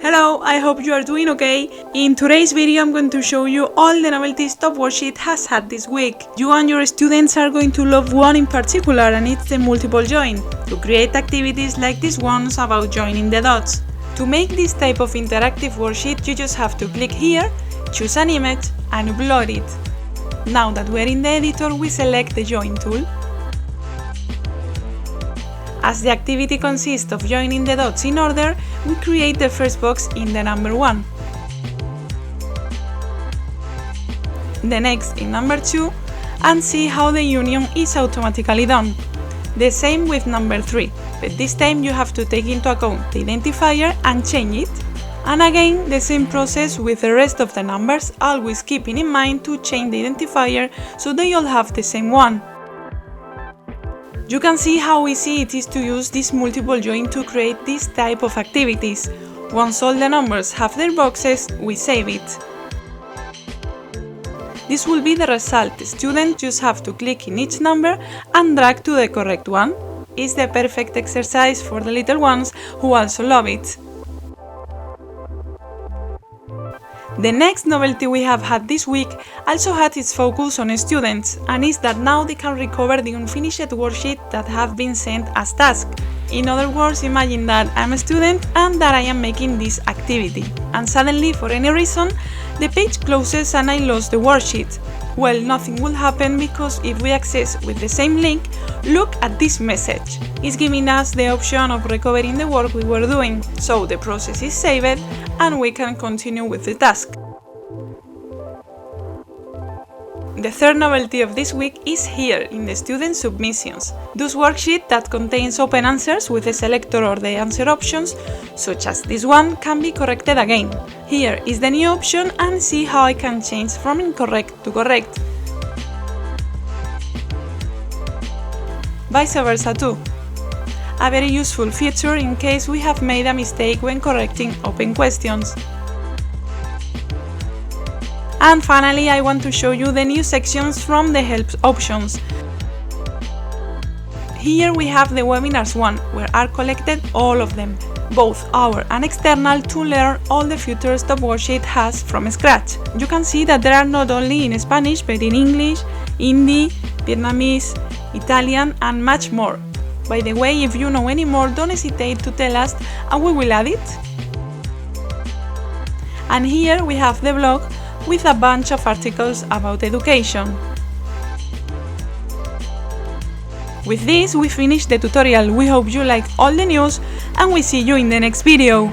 Hello, I hope you are doing okay. In today's video I'm going to show you all the novelties TopWorksheet has had this week. You and your students are going to love one in particular, and it's the multiple join, to create activities like these ones about joining the dots. To make this type of interactive worksheet, you just have to click here, choose an image and upload it. Now that we're in the editor, we select the join tool. As the activity consists of joining the dots in order, we create the first box in the number 1, the next in number 2, and see how the union is automatically done. The same with number 3, but this time you have to take into account the identifier and change it. And again, the same process with the rest of the numbers, always keeping in mind to change the identifier so they all have the same one. You can see how easy it is to use this multiple join to create this type of activities. Once all the numbers have their boxes, we save it. This will be the result. The students just have to click in each number and drag to the correct one. It's the perfect exercise for the little ones who also love it. The next novelty we have had this week also had its focus on students, and is that now they can recover the unfinished worksheet that have been sent as tasks. In other words, imagine that I'm a student and that I am making this activity, and suddenly, for any reason, the page closes and I lost the worksheet. Well, nothing will happen, because if we access with the same link, look at this message. It's giving us the option of recovering the work we were doing, so the process is saved and we can continue with the task. The third novelty of this week is here in the student submissions. Those worksheets that contains open answers with the selector or the answer options, such as this one, can be corrected again. Here is the new option, and see how I can change from incorrect to correct. Vice versa too. A very useful feature in case we have made a mistake when correcting open questions. And finally, I want to show you the new sections from the help options. Here we have the webinars one, where are collected all of them, both our and external, to learn all the features TopWorksheet has from scratch. You can see that there are not only in Spanish, but in English, Hindi, Vietnamese, Italian, and much more. By the way, if you know any more, don't hesitate to tell us and we will add it. And here we have the blog with a bunch of articles about education. With this, we finish the tutorial. We hope you liked all the news, and we see you in the next video.